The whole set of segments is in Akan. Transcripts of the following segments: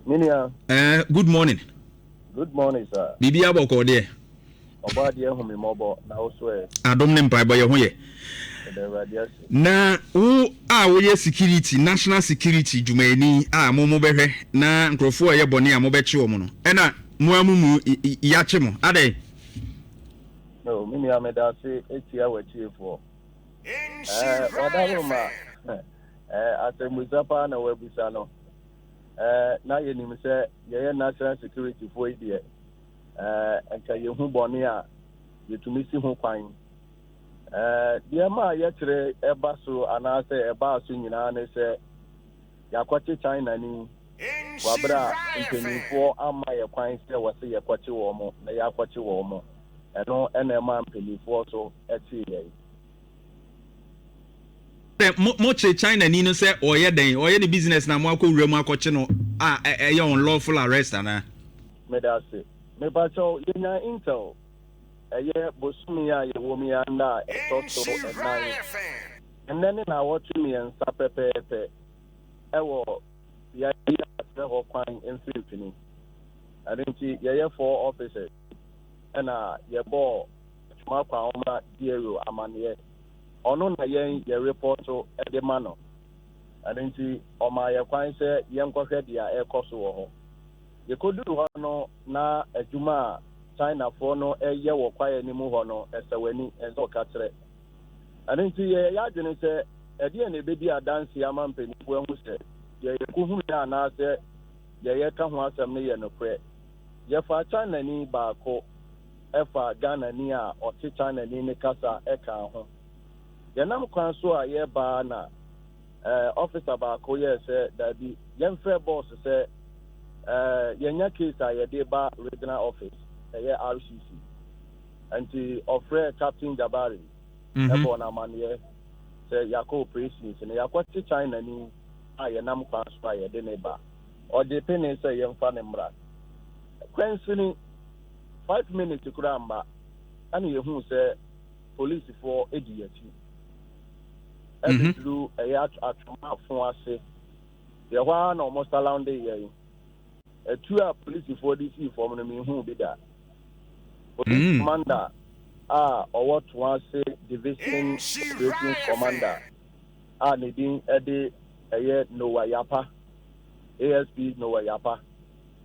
Minia. Good morning. Good morning, sir. Bibi aboko de. Oba de hu me mobo na wo so e. Adom ne mpa boye ho ye. Na wo ye security, national security jumani momo behwe na nkrofo ye bone a mo beche wo mo no. Na mo amumu yache mo. Ade. No, minia me da se etia wachiefo. Wadaro atemuzapa na webisa no. Na ye nim se ye national security fo ide. Enka ye hu bone a yetumi si ho kwan. The ma yetre eba so anase eba so nyina ne se yakwache China ni wabra mpenifo ama ye kwan se wose ye kwache wo mo na yakwache wo mo eno ena ma mpenifo so eti ye mo che China ni no se oye ni business na mo akowura mu akwache no ye unlawful arrest ana me da se me ba cho yenya intel eye bosumi ya ye wo mi anda etoto enai ennene na wotu mi ensa pepepe ewo ya ya ho kwan enfimfini adenti ye four officers na ye bo tuma kwa oma diero amane ono na ye report de mano adenti oma ye kwan se ye nkohwe dia ekoso wo ho ye koduru ho no na adwuma China for no ye wo kwaye ni mu ho no esewani enzo katre anenti ye ya dwene se ede na ebedi adanse amampani fu ehu se ye kuhu ya na se ye ka ho asem ne ye no kre ye fa China ni ba ko efa Ghana ni a ote China ni ne kasa eka ho ye nam kwan so a ye ba na officer ba ko ye se dabi ye mfe boss se ye nya case a ye de ba regional office RCC and the offer Captain Jabari ebo na manye say yako operations na yakwati China ni ayenam transfer ye de neba or the penny say yemfa ne mra kwensini 5 minutes kuramba ani ye hu say police for ediyati e through a yacht atuma fun ase ye hwa na almost around ye two police for this form no me hu be da Police Commander, or what was Division Operations Commander, Nidin Eddie Noah Yapa, ASP Noah Yapa,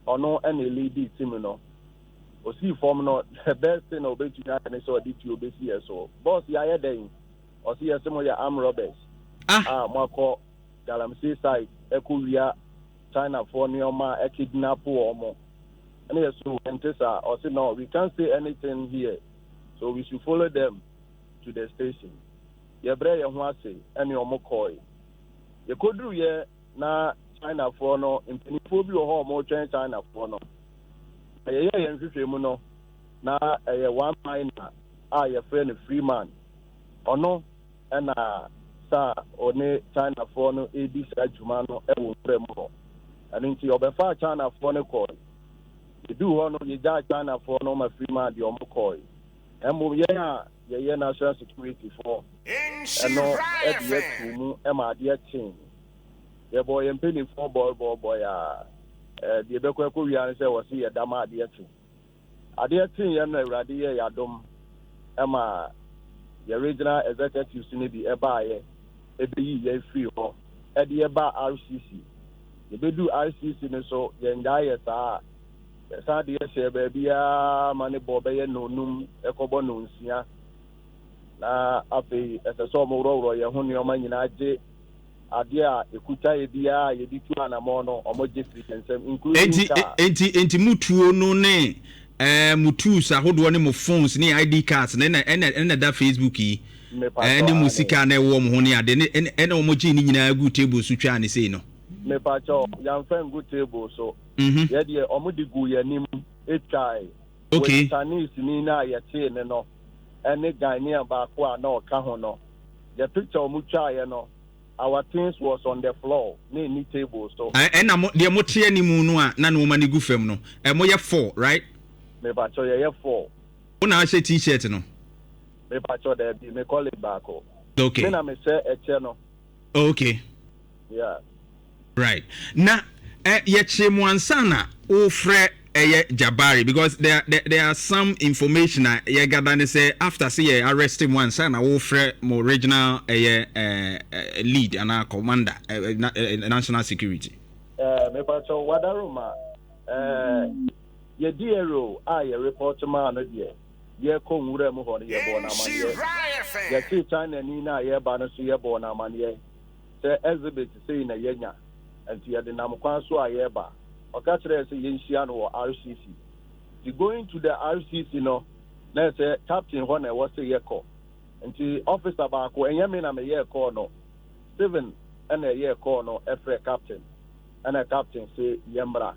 or no any lady Timino. Or see form not the best thing of it and so did you be here so. Boss ya day, or see some of your arm robbers. Marco Galamsey side, Ekuria, China for Neoma, Ekidnap or more. And yes, so Entesa or say no, we can't say anything here, so we should follow them to the station. Ye bre ye ho ase any omokoi. Ye kodru ye na China for no impinifo bi ho mo twen China for no. Ye ye nhwehwe mu no na ye one miner ye friend free man. Ono na sa one China for no edi sa djuma no e wo frem ho. Ani nti obefa China for no call. You do one of the China for no my free man, the Omokoi. And move ye national security for and no at yet to Emma dear team. Your boy and penny for boy, the Beco Korean was here, Dama dear team. A dear team, and Radia Yadom Emma, the original executive Sinibi Ebaye, Ebi free or at the Eba RCC. The Bedu RCC, so the entire Sadi se baby mani bobe no num ekobo no nsia na afi eseso mo ro ye ho ne o manyina age ade a ekuta ye bia ye ditu anamo no omoje free nsem including enti mutuo no ne mutu sa hodo ne mo phones ne ID cards ne na da Facebook yi ne musika na ewo mo ho ne ade ne omoje ni nyina gu table su twa ne sei no me pacho yan fan good table so ye de omudigu ye nim etwai okay Chinese ni na ye tie ne no ene Ghanaian ba ko a na o ka ho no the picture omutwa ye no our things was on the floor ne ni table so na de mo tie ni mu no a na no ma ni gu fam no mo ye 4 right me pacho ye 4 una she t-shirt no me pacho de bi me call it back okay me na me say e che no okay yeah right na Yeche Mwansana ofre Jabari because there are some information ye gather say after say arrest him Mwansana ofre more regional lead and commander national security. Me pacho wadaruma ye diero ye report man no die ye ko nwura mu ho ne ye bo na amane ye ti China ni na ye ba no so ye bo na amane se exhibit say na yenya anti ye de nam kwan so aye ba oka kire say ye nhia no RCC the going to the RCC no na say captain ho na was say ye call anti officer ba ko enye me na me ye call no 7 and a ye call no every captain and a captain say yembra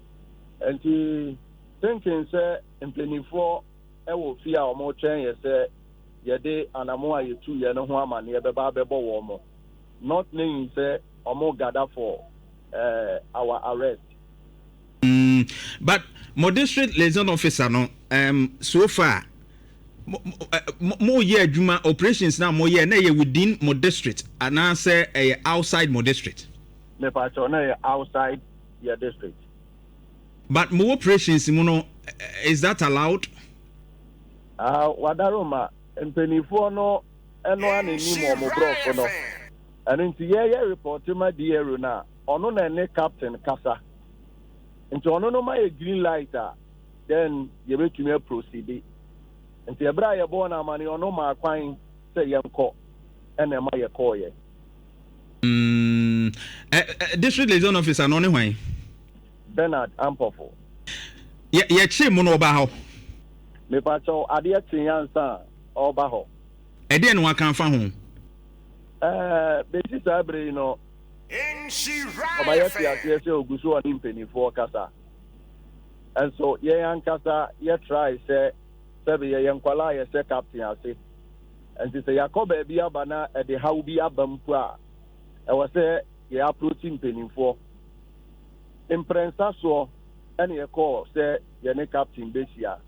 anti thinking say implenifo e wo fia o mo twen ye say ye de anamo aye tu ye no ho amane ye beba bebo wo mo not knowing say o mo gather for our arrest. But my district liaison officer no so far more year juma operations now more year na ye within my district and now say outside my district. Me pacho na outside your district. But more operations no is that allowed? Wadaroma empenifo no eno aneni mo brofo no. And into ye report ma diero na ono na ne captain kasa. Into ono no ma green light then ye betumi proceed. Into ebra ye bo na mani ono ma kwan say yenko ene ma ye call ye. District liaison officer no ne hwan? Bernard Ampofo. Ye chi mo no ba ho. Me pacho ade atinyansa oba ho. E de no aka fa ho. Beti sabre no Nhyira say oguso on impenifo kasa. And so ye ankasa ye try say sebe ye nkwala ye say captain ase. And say yakoba bia bana e de how bi abampu a e was say ye approaching impenifo. Imprensa so any ye call say ye ne captain besia.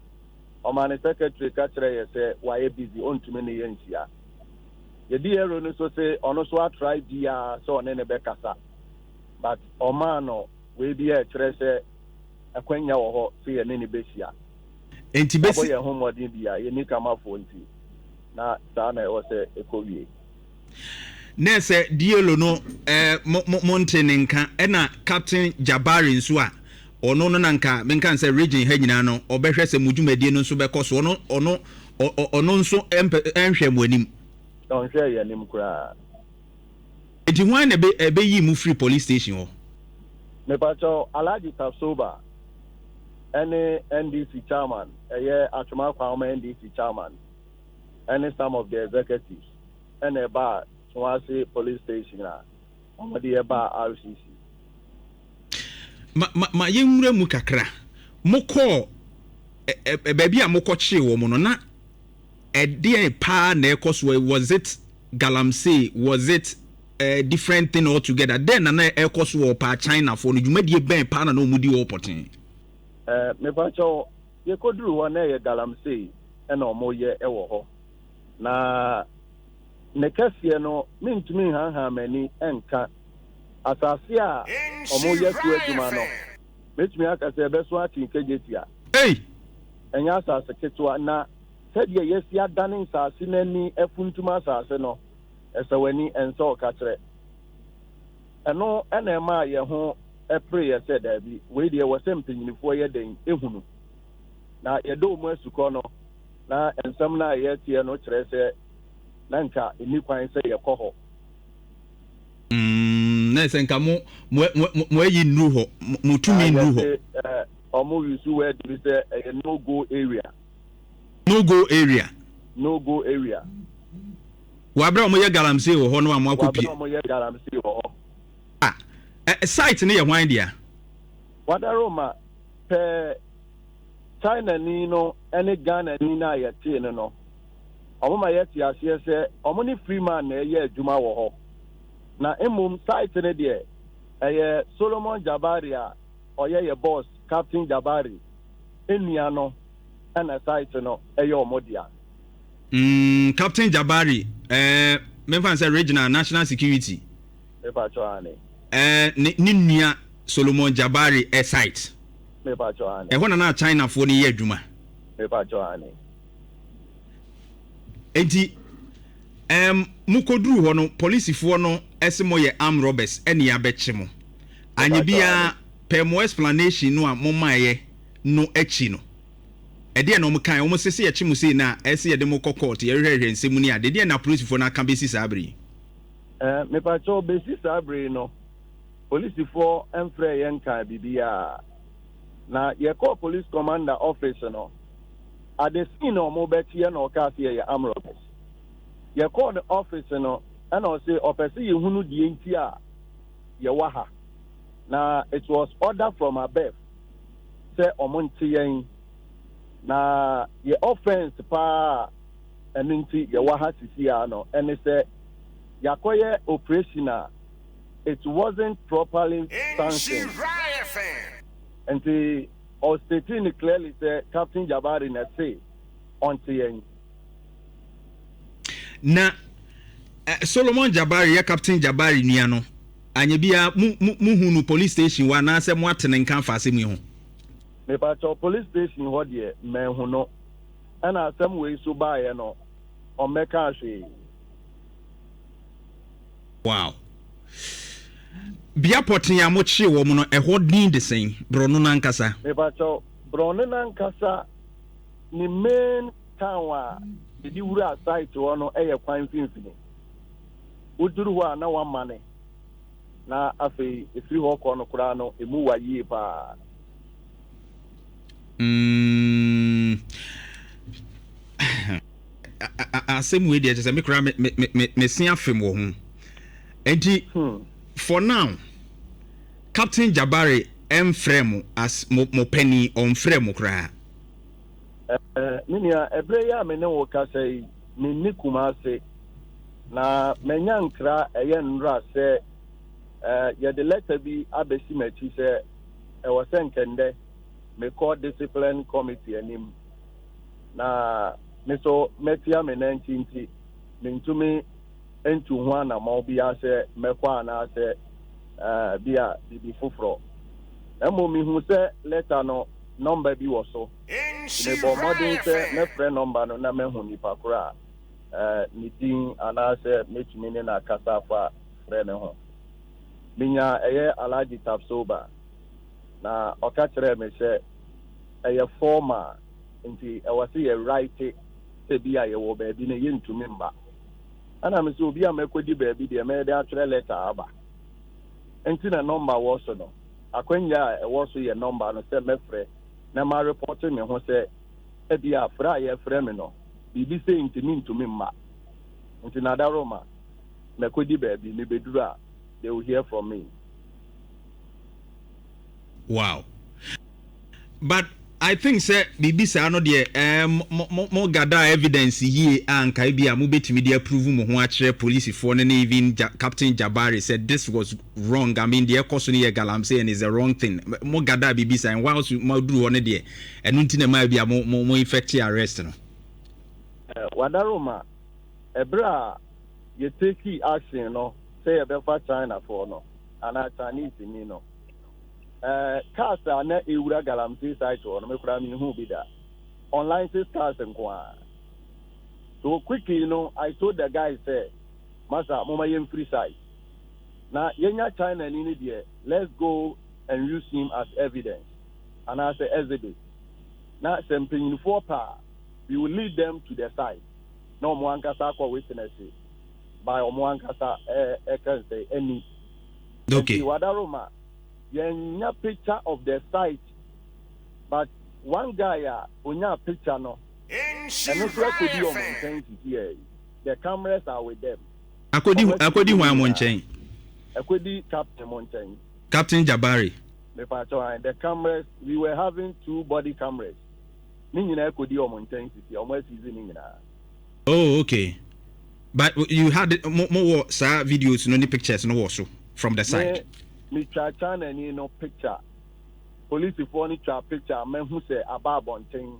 O man secretary ka kire ye say why busy on too many yensia. Ye diero no so say ono so try dia so on ne be kasa. But o man no we be e kire say akwanya wo ho say ye ne besia. Enti besi ye homodin bia ye ni kama fo nti na sa na e wo say ekowie. Na say dielo no mountain nka e na captain Jabari nso a ono no nanka menka say region ha nyina no obehwe say mudwumadie no nso bekoso ono nso enhwe mu anim. Don't share your name kura. Enti hwan na be yi mu free police station ho? Me pacho Alaji Tasoba any NDC chairman Achuma Kwame NDC chairman and some of the executives and about Swasi police station omodi eba RCC ma yenwura mu kakra moko baby a moko chi wo mo no na ede pa na ekoso was it galamsey was it a different thing altogether then na ekoso pa China for no dwumadie ben pa na omudi wo poten me pacho ye koduru wo na ye galamsey e na omoye e wo ho na ne kase no mintumi hanha mani enka asase a omoye tu aduma no metumi aka se be so ati nkejetia enya asase ketwa na said yes ya danin asase nani efuntuma asase no esawani enso ka kire eno ena ma ye ho e prayer said that bi we dey was empenyinifo ye den ehunu na ye do mu asuko no na ensam na ye tie no kire se nanka eni kwan se ye kɔ ho na senka mo ayi nru ho mo tumi nru ho omo yusu we dey say no go area wa bra mo ye galamsey ho no am akopie site ne ye hwan dia wadaroma pe China ni no ene Ghana ni na ye tie no omo ma ye ti ase se omo ni free man na ye adwuma wo ho na emum site ne de Solomon Jabari a oye ye boss Captain Jabari enua no na site no ye omo dia Captain Jabari me fan say regional national security e fa cho ane ni nua Solomon Jabari a site. Mepa Johanne. E hona na China fo ni ye adwuma. Mepa Johanne. Enti mukoduru ho no police fo no esemo ye armed robbers eni abeche mo. Anye bia per more explanation no a momaye no echi no. Ede na omkan omo sese ye chimu sei na ese ye de mo court ye hwehwe nsemu ni ade de na police fo na kan besi sabri. Mepa cho besi sabri no. Police fo enfre ye nkan bibia. Na ye call police commander office no. At the scene of mobile here no car here armed robbers. You call the office no and I say officer you hunu di entia ye waha. Now it was order from above. Say omonti yen na ye offense pa eninti ye waha sisi no and say yakoye operational it wasn't properly sanctioned. And the or stating clearly say Captain Jabari na say on TN. Na Solomon Jabari ya Captain Jabari niano anye bia muhunu police station wa na se mo atene nkan fase mu ho. Me pa cho police station ho de me hu no. Ana asem we so ba ye no o meka hwe. Wow. Bia potin ya mo chi wo mu no eho din de sen brono na nkasa. Me pa cho brono na nkasa ni main town wa di wura site wo no eye kwan finfini. Uduru ho na wa mane. Na afi efiri ho ko no kura no emu wa yie pa. Asem we dey just me kura me sin afem wo ho. Enti for now Captain Jabari emfremu as mo penny on fremu kra. Minia ebre ya me ne wo ka sei me ni kuma se na menya nkra eye nra se ye de letter bi abesi machi se e wo se nkende me call discipline committee anim na me so metia me nantinti me ntumi entu ho na ma obi ase mekwa na ase bia bibi fufro emo mi hu se letter no number bi wo so me bo modern se me friend number no na me hu ni pakura ni din ana se metumi ne na kasa fa friend ho minya eye alaji tapsoba na oka kire me se eye former nti e wase ye right se bia ye wo ba bi ne ye ntumi mba ana me so obi a mekodi ba bi de me de atwere letter aba enti na number wo so no akwanya e wo so ye number no se mefre na ma report me ho se e bia fra ye frɛ me no bibi se ntumi mma enti na da Roma mekodi ba bi me beduru a they will hear from me. Wow. But I think say bibisa no de mo gather evidence here and kai bia mo betimi de approve mo ho a kire police for no even Captain Jabari said this was wrong. I mean the course no galam say and is a wrong thing. Mo gather bibisa and whilst mo do one there enu nti ma bia mo effect arrest no. Wadaroma ebra ye take action no say e be for China for no and Chinese ni no. Cars are na ewura galamsey site or no me kura mi hu bi da online sales cars nkwa so quickly I told the guy say masa mama yem free site na yenya China ni there let's go and use him as evidence and I say exhibit na something for pa we will lead them to the site no mo ankasa kwa witness by mo ankasa can say any okay wadaroma a picture of the site, but one guy onya picture no. And could be on here. The cameras are with them. Akodi one monchen. Akodi Captain Mountain. Captain Jabari. The cameras we were having 2 body cameras. Nina akodi on mountain city almost evening. Oh, okay. But you had more videos, no pictures, no also from the side. Me China ni no picture. Police for ni picture men who say about bonting.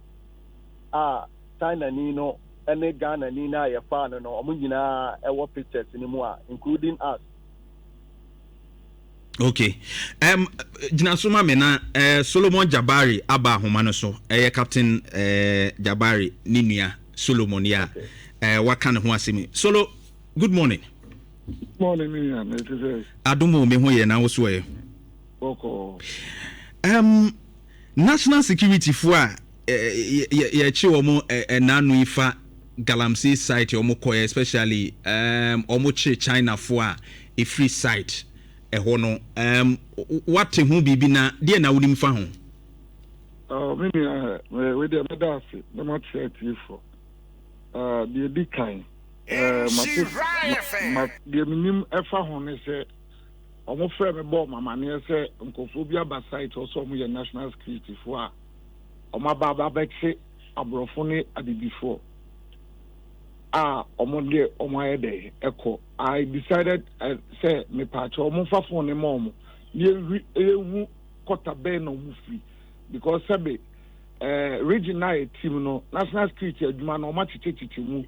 China ni no any Ghana ni na ye fan no omo nyina e wo pictures ni mu including us. Okay. Jinasuma mena Solomon Jabari aba ahoma so Captain Jabari Nhyira Solomon ya waka ne ho asemi. Solo, good morning. Morning, Miriam. It is Adumo me ho ye na wo so ye. Boko. National security for ye chi omo nanu ifa Galamsey site omo koye especially omo chi China for a free site ho no what hu bibi na de na wunim fa ho Miriam we dey medase na ma chat you for the big kind the minim efa ho ne say omo frɛ me bɔ mama ne say nkofo bi aba site also omo ye national security for a omo aba bɛkye abrofo ne adibifo omo de omo ayede eko I decided say me patch omo fa phone ne mom ye hu kota be no mu free because sabe regional team no national security aduma no ma chichechiche mu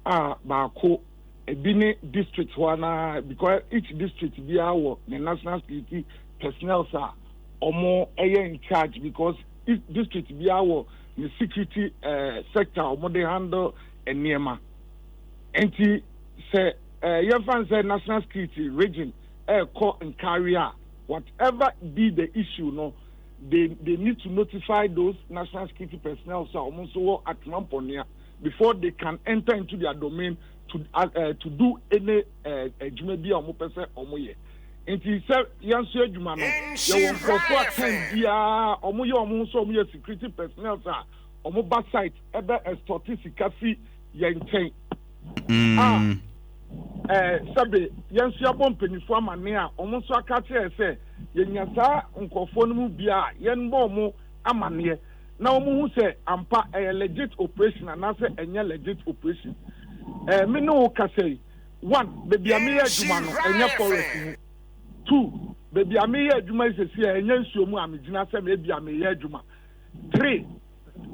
ba ko ebi ne district wana because each district bi awo the national security personnel sa omo in charge because each district bi awo the security sector omo dey handle enema enti say your fans say national security region call and carrier whatever be the issue no they need to notify those national security personnel so almost at Mamponia before they can enter into their domain to do any jumedi or mopese omoye enti say yanso adwuma no ye won for time bia omoye omo so omoye security personnel sa omo ba site ebe extorti sikasi yenten sabe yanso abom penifo amane a omo so akate ese yenya saa nkofo no mu bia yen bo mo amane na omo hu se ampa legit operation and say enya legit operation me no ka say one baby ame adwuma no enya forest two baby ame adwuma sesi enya nsuo mu amegina say baby ame adwuma three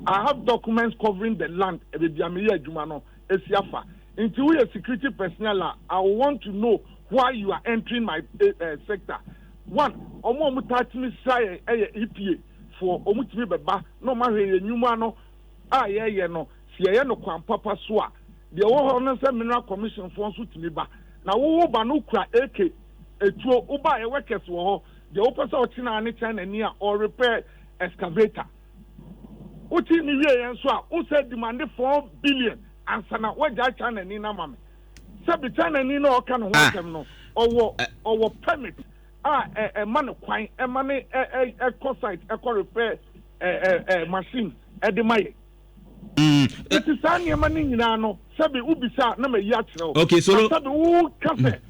I have documents covering the land baby ame adwuma no esiafa into we security personnel I want to know why you are entering my sector. One omo mutati say EPA for omutimi beba no ma hwe nyuma no ye no sie ye no kwan papa so a de wo ho no say mineral commission for so timi ba na wo ba no kura AK etuo wo ba ye workers wo ho de wo pesa o tina ne China ni a or repair excavator uti ni wie yen so a wo say demand 4 billion ansana waja China ni na mame sabi China ni no ka no ho no owo permit man kwan man eco site eco repair machine edemaye it is any man nyina no sabi ubisa na me ya kire okay so sabi wo kafe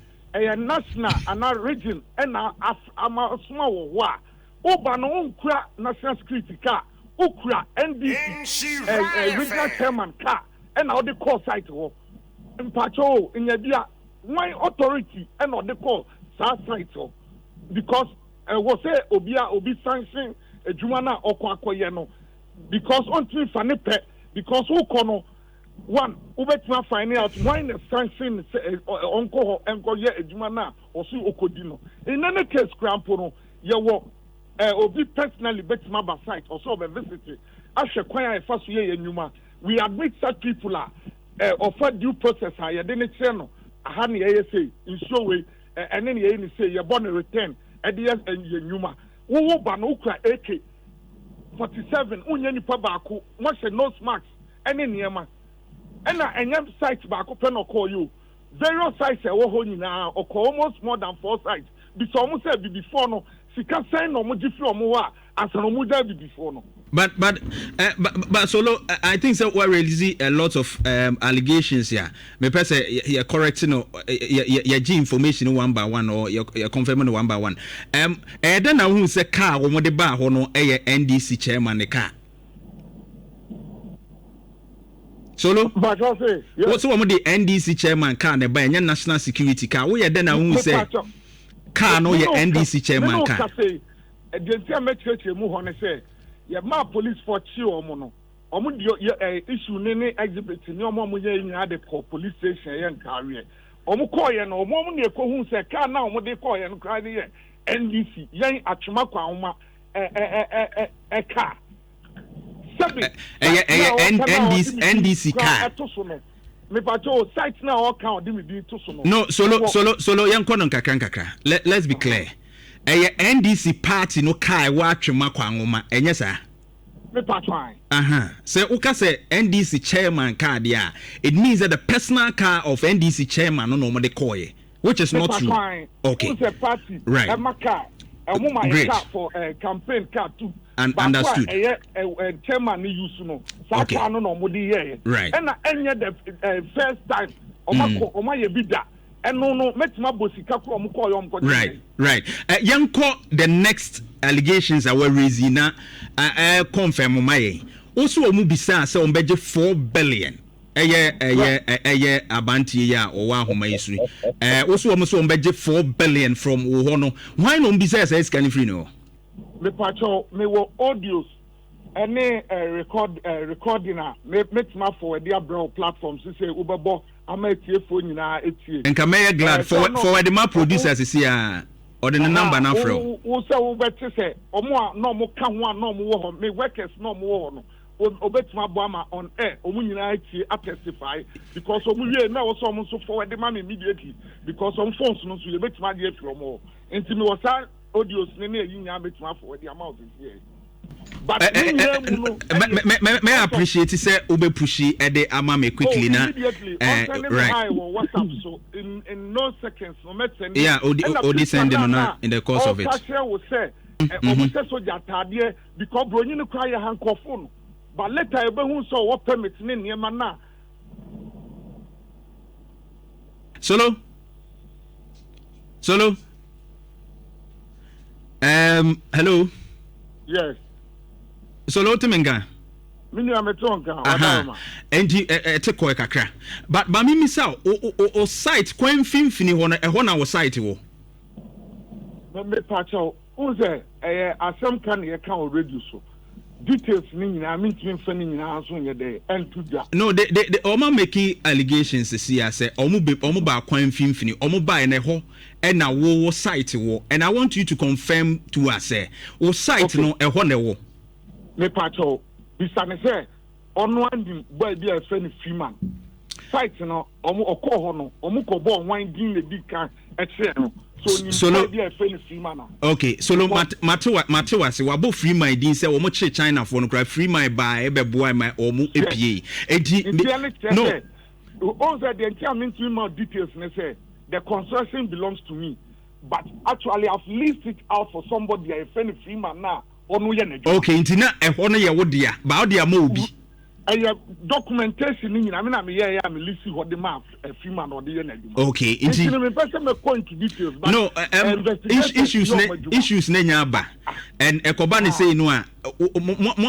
national and region na ama small wo a oba no nkura national security car okura NDC regional chairman car and all the call site ho mpacho nya bia one authority and all the call site ho because was say obi sanction adwuma na okwakoye no because until fanepe because who kono one ubetima find out why the sanction onko enko ye adwuma na osu okodi no in any case crampo no ye wo obi personally betima ba site or so be visit ahwe kwan afa so ye nyuma we admit such people are offer due process ye de ne kire no aha ne ye say in show way and then ye say ye born return adias and ye nyuma wo ba no kura AK 47 unye nipa baako mo se nose mask ene niema ena enyam site baako pe no call you various sites e wo ho nyina okọ almost more than 4 sites because almost say before no sika sen no mo gifi omo wa asano mo da before no but Solo, I think so we're releasing a lot of allegations here. Me person you're correcting your information one by one or you're confirming one by one. Then I who say car wo de ba ho no NDC chairman the car. Solo? But I say, yes. What's one the NDC chairman car the buy national security car? We then I who say car no your NDC chairman car. The me mu ho ne say ye ma police for chi omo no omo de issue ne exhibit ni omo ye nya de police station ye nkawe omo call ye no omo ne ko hu say car na omo de call ye no kra ye NDC yen atwema kwa homa car NDC car me pacho site na all count dem be to so no solo yanko no nkakra let's be clear NDC party no car wa atwema kwa homa enye sa me pacho say uka say NDC chairman car there it means that the personal car of NDC chairman no mo de call which is not true. Okay. It's a party. Right. Car. Great. Car for campaign car too. And understood. Chairman use no. Okay. Right. And the first time. Oma ye bida. And no metima bosika ko omko yom ko. Right. Yanko the next allegations that were raising na confirm my. Also omu bisa say ombeje 4 billion. Eye abanti ya owa homa yisuri also omo so ombeje 4 billion from wo no why no be say scan free no me pacho me wo audios any recording me for the abroad platforms say ubebo amatie fo nyina etie enka me glad for the ma producers see or the number na from wo say wo beti say omo a no mo ka ho a no mo wo ho me workers no mo wo no obetima boama on air omunyina tie attestify because omuwie na wo so omo so forward the man immediately because on phones no so ye betima dey from all enti me was audios ne yinya betima forward the amount is here but may appreciate say obe pushy e dey ama me quickly na right WhatsApp so in no seconds no met send odi send no in the course of it will say omo say so jatade because bronyi no cry handcrophone but later ebe hu so what permit ne niema na Solo hello yes Solo Timenga mini ametonka wadama enti te ko kakra but ba mi misa o site kwan finfini ho na ho na wo site wo me pacho unze asem kan ye kan already so details ni nyina mintimi fa ni nyina so nye de entuda no they omo making allegations see say omo ba kwan finfini omo ba na ho e na wo site wo and I want you to confirm to us say wo site no e ho na wo me pacho bisane say ono andim boy bi a friend Freeman site no omo okọ ho no omo ko bo wan din le bi kan e kire no so be a friend Freeman okay so matewa say wabo Freeman din say omo che China for no cry Freeman ba e be boy my omo epie enti no on said the entire minute more details ne say the construction belongs to me but actually I've leased it out for somebody a friend Freeman now okay ntina ehwo no ye wo dia ba wo dia ma obi documentation ni nyina me na me ye am list ho de map Freeman no de ye na adwuma okay nti me person me point to details but no issues na nya ba and ekoba ne say no a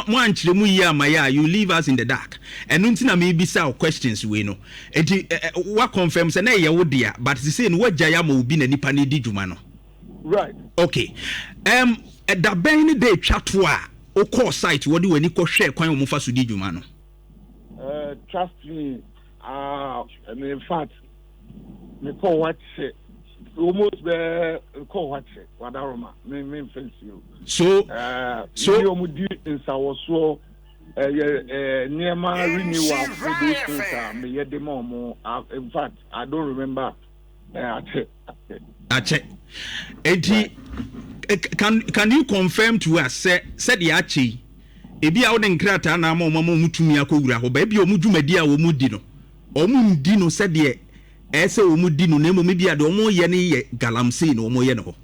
mo anchire mu yi amaya you leave us in the dark and ntina me bisa questions we no enti wa confirm say na ye wo dia but say no wagya ya ma obi na nipa ne di dwuma no right okay da ben ni dey twato a o call site wodi wani ko hwe kwan o mufa so di dwuma no trust me and in fact me call what almost call what wadaroma me fancy you so you mudi in sawoso niema renewal for those things me ye dem omo in fact I don't remember ache enti can you confirm to us said the achi ebi a wo den krata na ma mutumi akowura ho ba bi o mudwumadi a wo mudi no o mundi no said the ese o mudi no na mo bi a de o mo ye ne ye galamsey no o mo ye no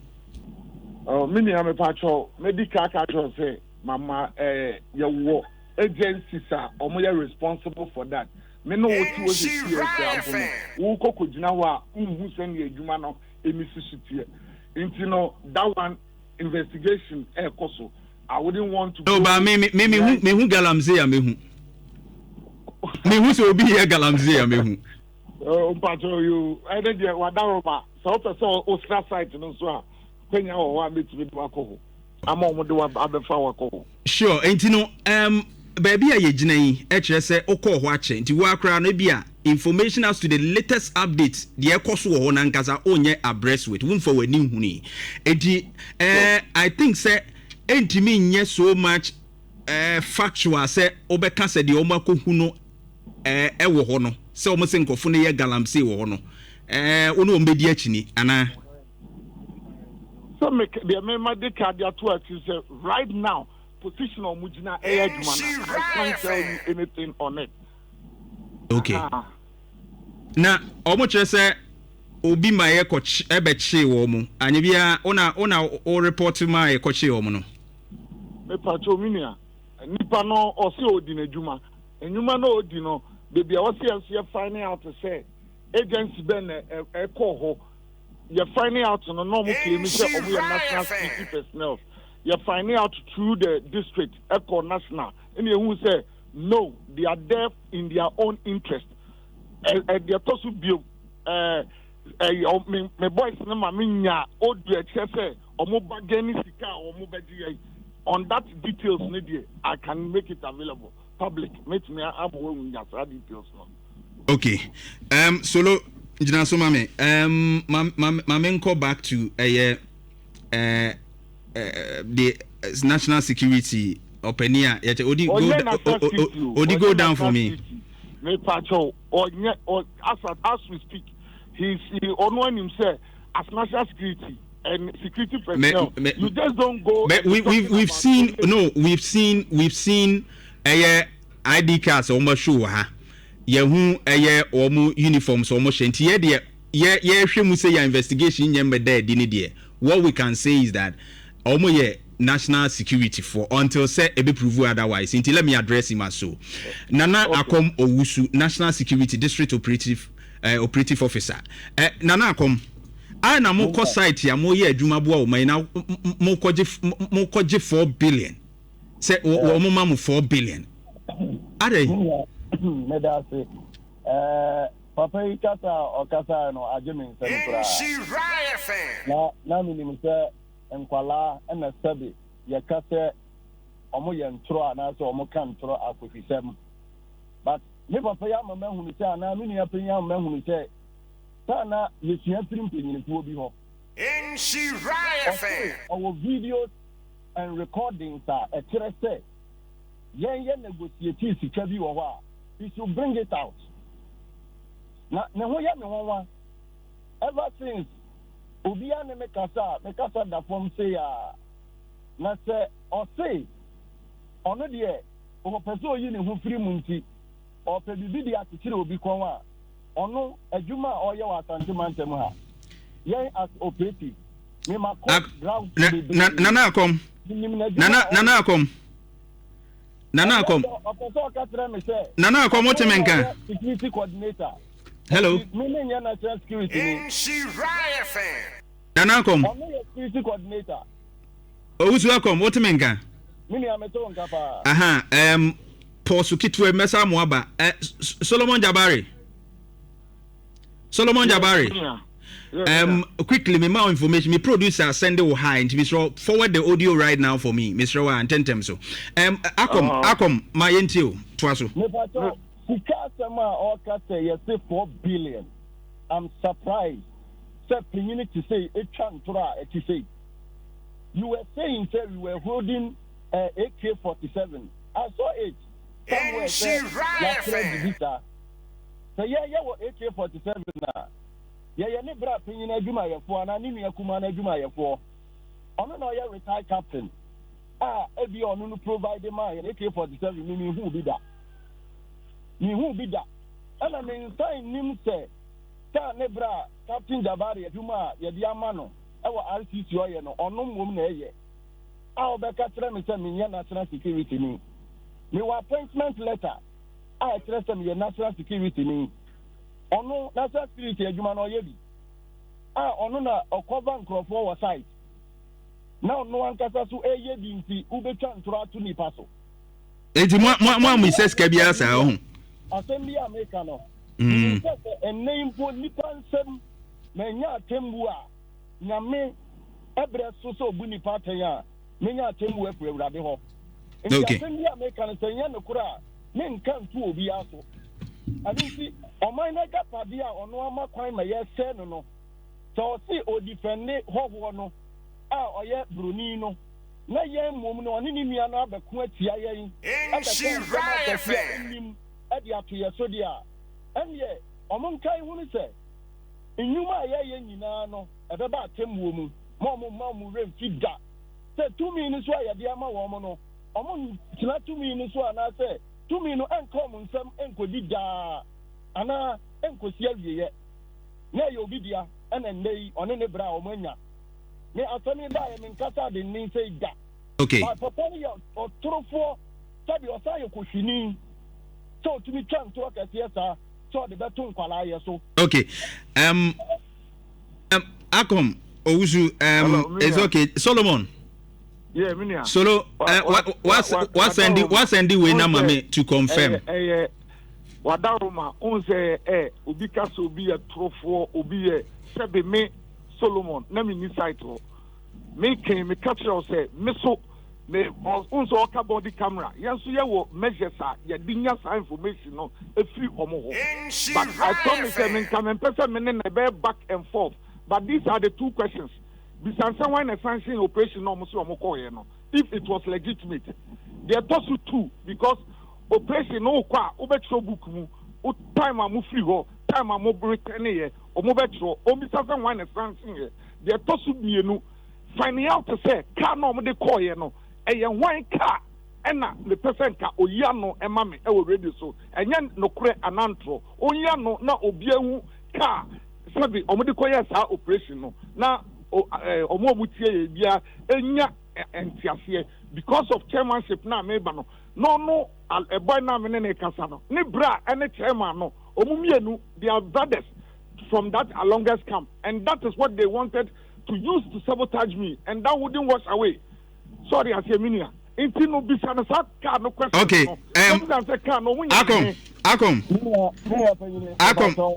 oh mini am pacho medical control say mama ye wo agencies are o mo ye responsible for that me no what was serious wo kokogina ho a unhu se ne adwuma no emisisitie into no that one investigation koso I wouldn't want to no but me hu galamsey ya me hu so obi here galamsey ya me hu pacho you I dey there wadaroma so person ostra site no so a kwenya ho wa betimi do akọ ama omo de wa abefa wakọ sure enti no baby a ye gina yi e kire se okọ ho ache nti wo akra no bia information as to the latest updates the ekoso ho na nkasa onye abreast with won for wani huni enti I think say entimi nye so much factual say obeka say the omakohu no ewo ho no say omo se nkofo no ye galamsey wo ho no ono ombedi achini ana so make the member the cardia to us is right now position on mujina air jumana I can't tell you anything on it. Okay. Na omo chere say obi ma ye kochi ebechi wo mu anye bia ona o report ma ye kochi wo mu no me pacho minia nipa no o se odi na juma enuma no odi no baby I was here finding out to say agency ben e call ho you're finding out no normal claim say omo national security personnel you're finding out through the district eco national and you say no they are there in their own interest they are to be me boys na ma nya odu e say omo bagani sika omo bedi on that details maybe I can make it available public make me am nya that details no. Okay solo jina so mame mame go back to the national security openia yet odi go down for me me pacho or as we speak he on himself as national security and security personnel you just don't go we've seen ID cards almost show ha yehu omu uniforms almost shenti ye hwemu say your investigation nyembe there di ne de what we can say is that omo ye national security for until say e be prove otherwise until let me address him as so Nana Akom Owusu national security district operative officer Nana Akom I na mo ko site ya mo ye adwuma bo o man na mo koje 4 billion say o mo ma mo 4 billion are me da say papa ikata okasa no ajemin sentra na minimum say enkwala na sabi ye kase omo ye ntro na so omo kan ntro akofisem but me papa ya mama hunu say na me nia penya mama hunu say sana ye tua pimpin ni obi ho Nhyira fan our videos and recordings are a kire say yen negotiate sika bi wo ho a we should bring it out na ho ya me wonwa ever since obi ane me kasa da form say na say o say ono de o peso yi ne ho firi mu nti o pe bibi de akire obi kon a ono adwuma o ye wa asante mantem ha yen as operative me ma call ground nana akom nana akom otemenka security coordinator hello me nya national security Nhyira fan nana akom security coordinator Owusu akom otemenka me nya meto nka pa aha posu kitwe mesa mo aba Solomon Jabari quickly me more information me producer send it high and Mr. forward the audio right now for me Mr. Wa antentem so akom my entio twaso me pato sika sama o ka say you say 4 billion I'm surprised say community say e chantura e say you were saying say we were holding AK-47 I saw it somewhere so yeah what AK-47 na yeah ne bra pinyin adwuma yefo na ni nua kuma na adwuma yefo ono na ya retired captain ebi ono no provide my AK-47 mi hu bi da ana me sign nim say ta ne bra captain Jabari adwuma ye di amano ewo RCC oye no ono mmom na eye obeka kire me say me national security ni me wa appointment letter kire say me national security ni ono national security adwuma no ye bi ono na okoba nkrofo wa site na ono ankasa so eye bi nti ubetwa ntoro atu nipa so enti mo seska bia sa ho assembly america no ennempo nipa nsem na nya atembu a nyame ebre so obu nipa tan a menya atembu afu awurade ho enti assembly america no senya no kura ne nka ntu obi aso I didn't see on my nigga Padia on one more crime a year said no. So see o defend Hovono or yet Brunino. Na young woman on any miana be quite yen. At the Atia Sodia. And yet, among Kai woman say, in you my yen, no, at about 10 woman, Mamma Rem feed that. Said 2 minutes why a dear woman. Among 2 minutes one, I said, 2 minutes uncommon some enco did da. Anna enco yet. Nay, you'll be there, and then they on any brow mania. Me attorney die in Casa didn't mean say that. Okay. But for or true for Sabi or Sayo Kushini. So to be trying to work as yes, sir. So the better qualify so. Okay. Akom Owusu it's okay. Solomon. Yeah, Minia. Solo what's Andy we nama me to confirm. Wadaroma onse ubika so be a trofo obi e sebe me Solomon na me ni site me can me catch you say me so me onso oka body camera yenso ye wo measures ya dinya sa information no e free omo ho but I promise me can person me na be back and forth but these are the two questions bisansa why na sanction operation no mo so omo ko here no if it was legitimate there are two because operation no kwa obetro book mu o time am free ho time am return here o mo betro o mi sa one na sanction here there tosu bienu find out to say car no mo de call here no e ye one car ena the person ka oya no e ma me e wo radio so enye no kure anantro oya no na obiahu car sabi o mo de call here sa operation no na o mo mutie bia enya entiase because of chairmanship na meba no a boy na me ne kasa no ni bra ene chairman no omumienu they are brothers from that longest camp and that is what they wanted to use to sabotage me and that wouldn't wash away sorry I say minia inti no bisa na sa ka no question okay Akom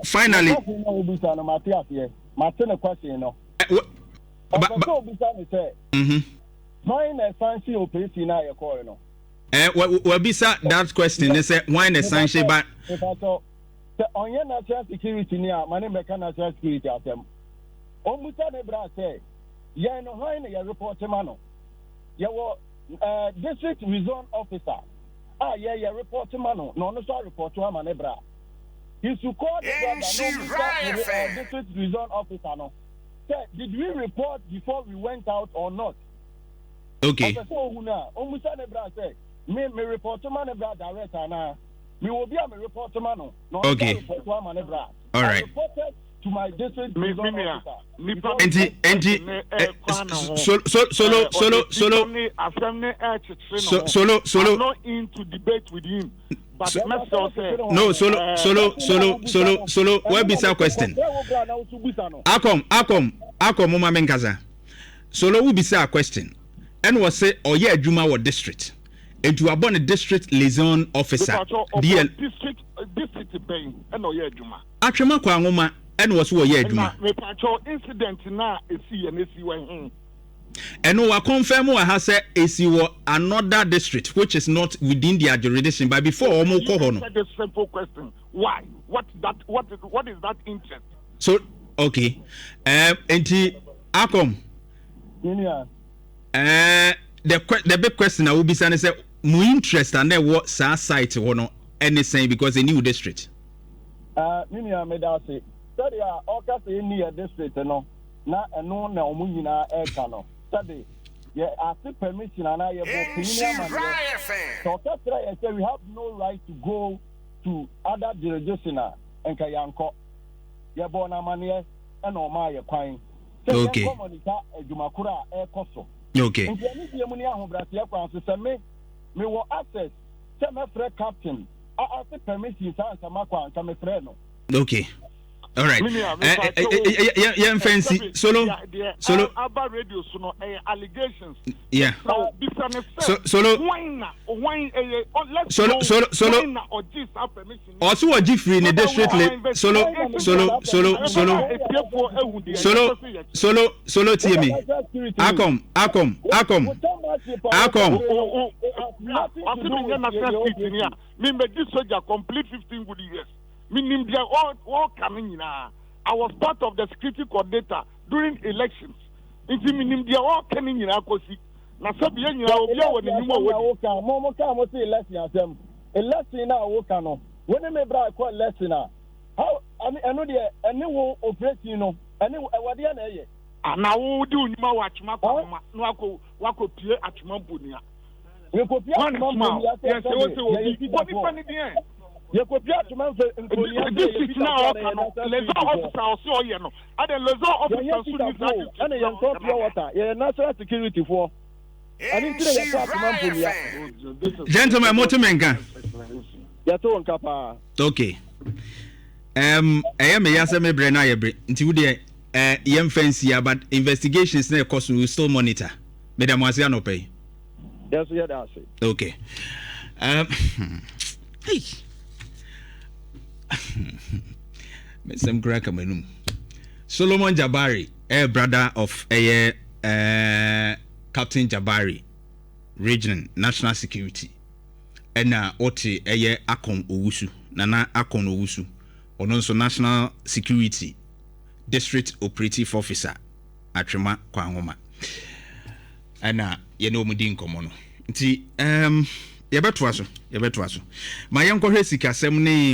finally Martin question no Mine is fancy operation na your call no. We bisa that question is why the sanction but the on national security near money national security atem. Omuta ne bra say ye no why na your report mano. Ye wo district resource officer. Ye report mano no so report to man bra. He should call the district resource officer no. Say did we report before we went out or not? Okay. Me report to man director na. Me will be a report to man no. Okay. All right. To my district solo not into debate with him. But no, solo. Where be some question? Akom, mama menkaza. Solo will be a question. And was say, oh yeah, Juma wa district. And you are born a district liaison officer. District paying. And oh yeah, Juma. Achema kwa ngoma. And was who yeah, Juma. Incident na esi and esi when. And we confirm what has said is another district which is not within their jurisdiction. But before Omo Kohono. The simple question: why? What is that interest? So okay, and Akom. The big question I will be saying is that my interest and what site or no anything because a new district. Minia made us say, study our near district, no, na omu nyina e ka no. Study, yeah, after permission and I have so I say we have no right to go to other jurisdiction and kayanko. Yeah, bona manie and oma ye kwine. Okay. Okay. Me will access semi-free captain. I ask permission to okay. All right. Yeah, fancy. Solo. Abba radio allegations. Yeah. Solo. Also, a Jeffrey in the district. Solo. TME. Akom. Me this soldier complete 15 good years. Meaning they all coming in. I was part of the security coordinator during elections. Inti meaning they all coming in. Na sabi yen ya obi a woni nyuma wodi. Mo ka mo say election asem. Election na wo ka no. When me bra call election na. How eno de ene wo operation no. Ene wade na eye. Ana wo di onyuma wa atwuma kwa no wako pie atwuma bonia. We ko pie atwuma bonia. Yes, wo say obi body pani den. Ye ko pie atwuma bonia. This na o ka no. Lezo officer o se oye no. Ade lezo officer so ni za. Ene ye ko pure water. Ye national security for. Gentlemen, motimenka. Yato nkapa. Okay. Me yasa me bre na ye bre. Nti wude yem fancy but investigations na cost we still monitor. Madam wasi anope. Yes, yeah, that's it. Okay. Hey. Mesem crack manum. Solomon Jabari, brother of Captain Jabari, Region National Security. Ena oti Akon Owusu, Nana Akon Owusu, Ononso National Security District Operative Officer, Atrema Kwangoma. Ena yeno mudi nkomono. Nti yebetwaso. Ma yanko hwe sika sem ne